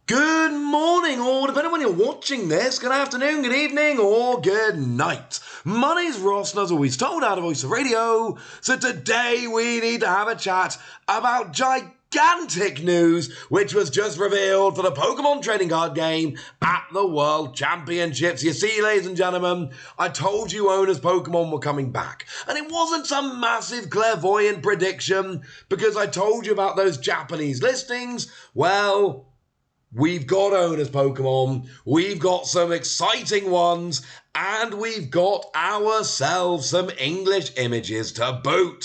Good morning, or depending on when you're watching this, good afternoon, good evening, or good night. My name's Ross, and as always told out of Voice of Radio, so today we need to have a chat about gigantic news, which was just revealed for the Pokemon trading card game at the World Championships. You see, ladies and gentlemen, I told you owners Pokemon were coming back, and it wasn't some massive clairvoyant prediction, because I told you about those Japanese listings. Well, we've got owners Pokemon, we've got some exciting ones, and we've got ourselves some English images to boot.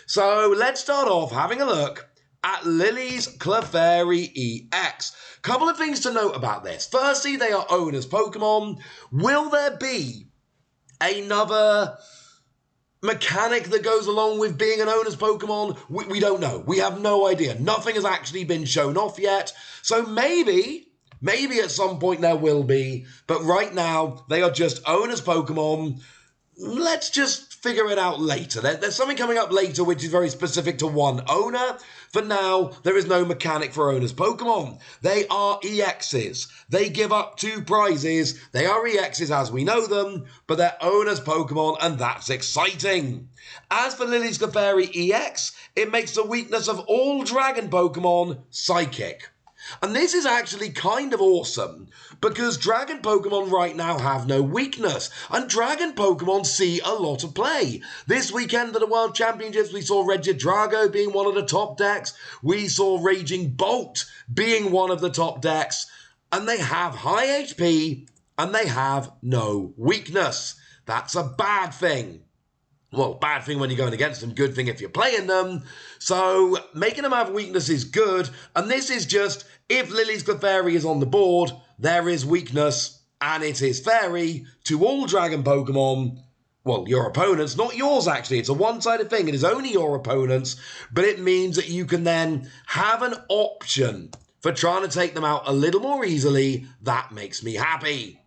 So let's start off having a look at Lillie's Clefairy EX. Couple of things to note about this. Firstly, they are owners Pokemon. Will there be another mechanic that goes along with being an owner's Pokemon? We don't know. We have no idea. Nothing has actually been shown off yet. So maybe at some point there will be. But right now, they are just owner's Pokemon. Let's just figure it out later. There's something coming up later which is very specific to one owner. For now, there is no mechanic for owners Pokemon. They are EXs. They give up 2 prizes. They are EXs as we know them, but they're owners Pokemon, and that's exciting. As for Lillie's Clefairy EX, it makes the weakness of all dragon Pokemon Psychic. And this is actually kind of awesome, because Dragon Pokemon right now have no weakness, and Dragon Pokemon see a lot of play. This weekend at the World Championships, we saw Regidrago being one of the top decks, we saw Raging Bolt being one of the top decks, and they have high HP, and they have no weakness. That's a bad thing. Well, bad thing when you're going against them, good thing if you're playing them. So making them have weakness is good, and this is just, if Lillie's Clefairy is on the board, there is weakness, and it is fairy to all dragon Pokemon. Well, your opponents, not yours actually, it's a one-sided thing, it is only your opponents, but it means that you can then have an option for trying to take them out a little more easily. That makes me happy.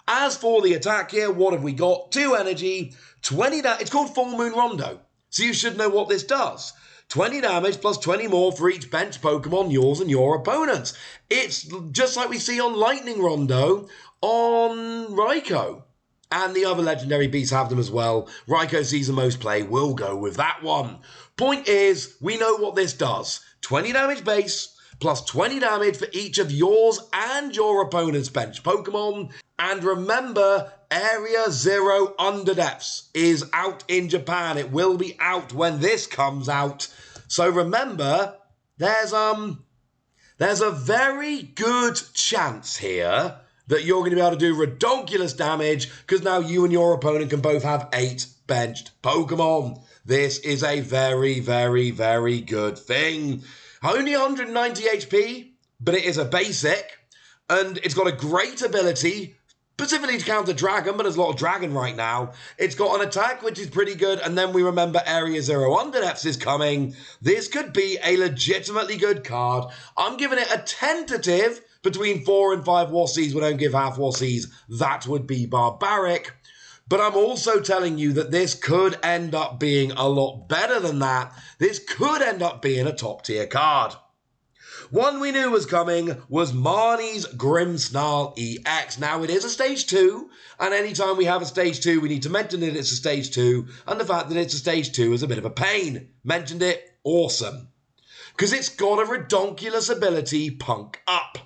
As for the attack here, what have we got? 2 energy, 20 damage. It's called Full Moon Rondo, so you should know what this does. 20 damage plus 20 more for each bench Pokemon, yours and your opponent's. It's just like we see on Lightning Rondo on Raikou. And the other legendary beasts have them as well. Raikou sees the most play, we'll go with that one. Point is, we know what this does. 20 damage base, plus 20 damage for each of yours and your opponent's bench Pokemon. And remember, Area 0 Underdepths is out in Japan. It will be out when this comes out. So remember, there's a very good chance here that you're going to be able to do redonkulous damage, because now you and your opponent can both have 8 benched Pokemon. This is a very, very, very good thing. Only 190 HP, but it is a basic, and it's got a great ability, specifically to counter Dragon, but there's a lot of Dragon right now. It's got an attack, which is pretty good, and then we remember Area 0 Underdepths is coming. This could be a legitimately good card. I'm giving it a tentative between 4 and 5 Wassies. We don't give half Wassies. That would be barbaric. But I'm also telling you that this could end up being a lot better than that. This could end up being a top-tier card. One we knew was coming was Marnie's Grimmsnarl EX. Now, it is a Stage 2, and anytime we have a Stage 2, we need to mention that it's a Stage 2, and the fact that it's a Stage 2 is a bit of a pain. Mentioned it, awesome. Because it's got a redonkulous ability, Punk Up.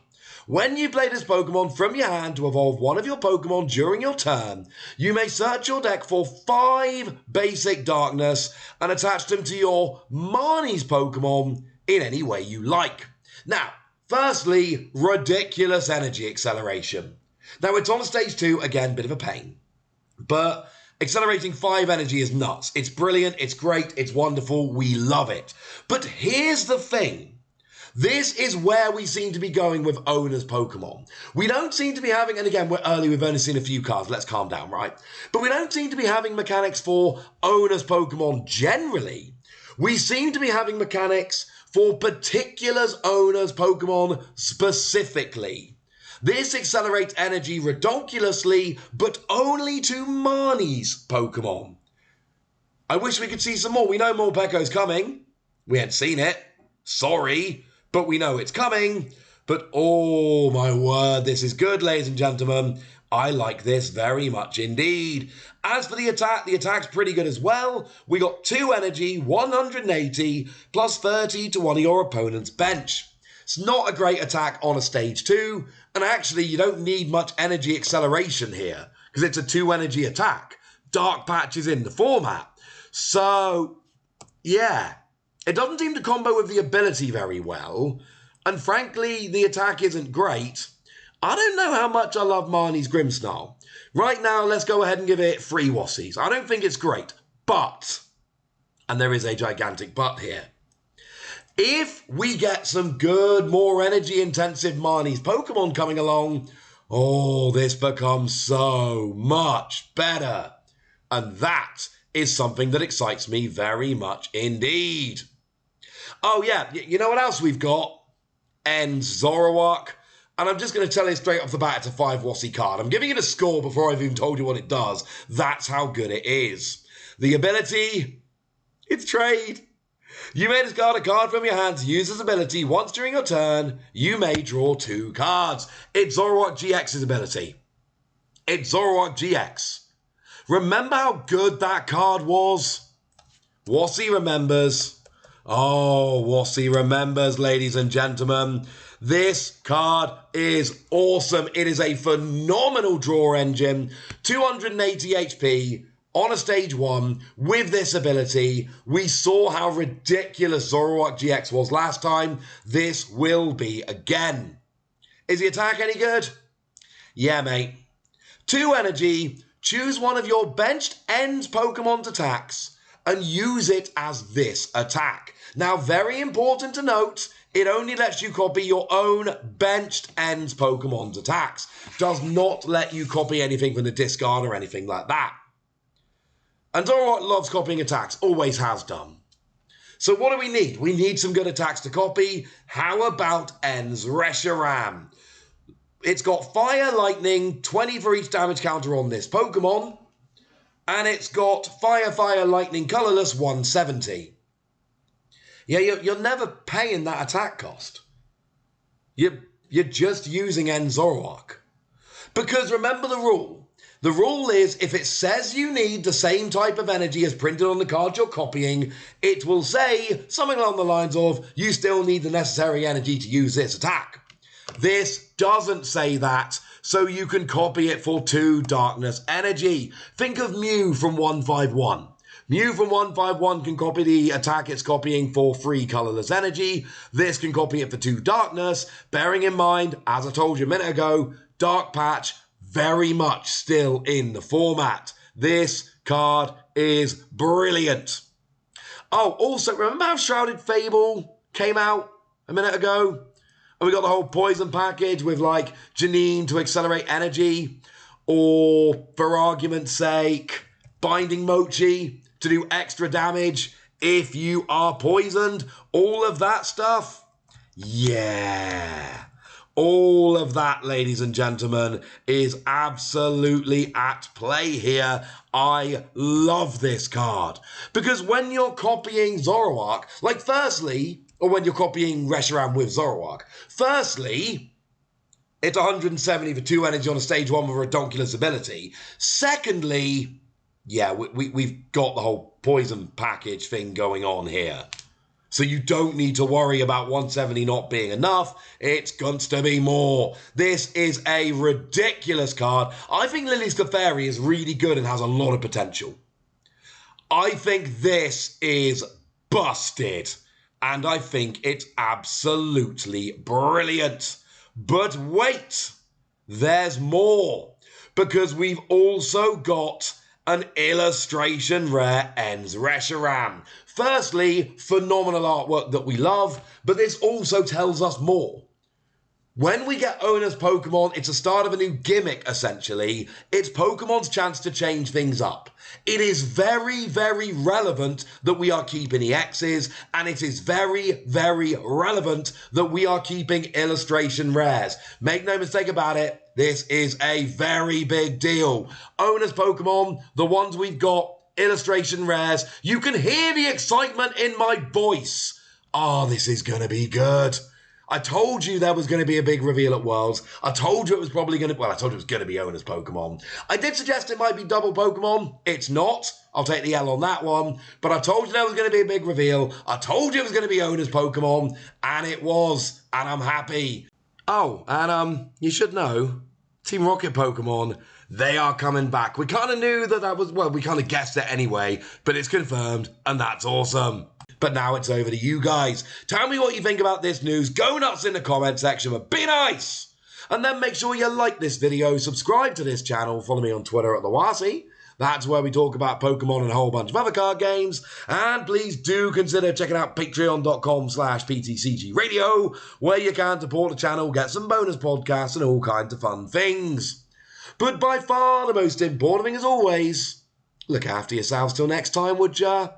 When you play this Pokemon from your hand to evolve one of your Pokemon during your turn, you may search your deck for 5 basic darkness and attach them to your Marnie's Pokemon in any way you like. Now, firstly, ridiculous energy acceleration. Now, it's on a Stage 2, again, bit of a pain. But accelerating 5 energy is nuts. It's brilliant, it's great, it's wonderful, we love it. But here's the thing. This is where we seem to be going with owners Pokemon. We don't seem to be having, and again, we're early, we've only seen a few cards, let's calm down, right? But we don't seem to be having mechanics for owners Pokemon generally. We seem to be having mechanics for particulars owners Pokemon specifically. This accelerates energy redonkulously, but only to Marnie's Pokemon. I wish we could see some more. We know Morpeko's coming. We hadn't seen it. Sorry. But we know it's coming. But oh my word, this is good, ladies and gentlemen. I like this very much indeed. As for the attack's pretty good as well. We got 2 energy, 180, plus 30 to one of your opponent's bench. It's not a great attack on a stage 2, and actually you don't need much energy acceleration here, because it's a 2 energy attack. Dark Patch is in the format. So, yeah, it doesn't seem to combo with the ability very well, and frankly, the attack isn't great. I don't know how much I love Marnie's Grimmsnarl. Right now, let's go ahead and give it 3 Wassies. I don't think it's great, but, and there is a gigantic but here, if we get some good, more energy-intensive Marnie's Pokemon coming along, oh, this becomes so much better. And that is something that excites me very much indeed. Oh yeah, you know what else we've got? Ends Zoroark. And I'm just going to tell you straight off the bat, it's a 5 Wassie card. I'm giving it a score before I've even told you what it does. That's how good it is. The ability, it's trade. You may discard a card from your hand to use this ability. Once during your turn, you may draw 2 cards. It's Zoroark GX's ability. It's Zoroark GX. Remember how good that card was? Wassie remembers. Oh, Wassie remembers, ladies and gentlemen. This card is awesome. It is a phenomenal draw engine. 280 HP on a stage 1 with this ability. We saw how ridiculous Zoroark GX was last time. This will be again. Is the attack any good? Yeah, mate. 2 energy. Choose one of your benched ends Pokemon's attacks and use it as this attack. Now, very important to note, it only lets you copy your own benched ends Pokemon's attacks. Does not let you copy anything from the discard or anything like that. And Zoroark loves copying attacks, always has done. So what do we need? We need some good attacks to copy. How about Ends Reshiram? It's got Fire, Lightning, 20 for each damage counter on this Pokemon. And it's got Fire, Fire, Lightning, Colorless, 170. Yeah, you're never paying that attack cost. You're just using Ends Zoroark. Because remember the rule. The rule is if it says you need the same type of energy as printed on the card you're copying, it will say something along the lines of, you still need the necessary energy to use this attack. This doesn't say that, so you can copy it for 2 darkness energy. Think of Mew from 151. Mew from 151 can copy the attack it's copying for 3 colorless energy. This can copy it for 2 darkness, bearing in mind, as I told you a minute ago, Dark Patch very much still in the format. This card is brilliant. Oh, also, remember how Shrouded Fable came out a minute ago? And we got the whole poison package with, like, Janine to accelerate energy, or, for argument's sake, Binding Mochi to do extra damage if you are poisoned. All of that stuff. Yeah. All of that, ladies and gentlemen, is absolutely at play here. I love this card. Because when you're copying Zoroark, like firstly, or when you're copying Reshiram with Zoroark, firstly, it's 170 for 2 energy on a stage 1 with a Redonkulous ability. Secondly, yeah, we've got the whole poison package thing going on here. So you don't need to worry about 170 not being enough. It's going to be more. This is a ridiculous card. I think Lillie's Clefairy is really good and has a lot of potential. I think this is busted. And I think it's absolutely brilliant. But wait, there's more. Because we've also got an illustration rare Ends Reshiram. Firstly, phenomenal artwork that we love, but this also tells us more. When we get Owner's Pokemon, it's a start of a new gimmick, essentially. It's Pokemon's chance to change things up. It is very, very relevant that we are keeping EXs, and it is very, very relevant that we are keeping illustration rares. Make no mistake about it, this is a very big deal. Owner's Pokemon, the ones we've got, illustration rares, you can hear the excitement in my voice. Oh, this is going to be good. I told you there was going to be a big reveal at Worlds. I told you it was probably going to... Well, I told you it was going to be Owner's Pokemon. I did suggest it might be double Pokemon. It's not. I'll take the L on that one. But I told you there was going to be a big reveal. I told you it was going to be Owner's Pokemon. And it was. And I'm happy. Oh, and you should know, Team Rocket Pokemon, they are coming back. We kind of knew that was... Well, we kind of guessed it anyway. But it's confirmed. And that's awesome. But now it's over to you guys. Tell me what you think about this news. Go nuts in the comment section, but be nice. And then make sure you like this video, subscribe to this channel, follow me on Twitter at TheWasi. That's where we talk about Pokemon and a whole bunch of other card games. And please do consider checking out patreon.com/PTCG Radio, where you can support the channel, get some bonus podcasts and all kinds of fun things. But by far the most important thing as always, look after yourselves till next time, would ya?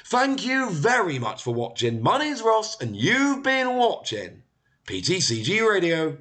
Thank you very much for watching. My name's Ross, and you've been watching PTCG Radio.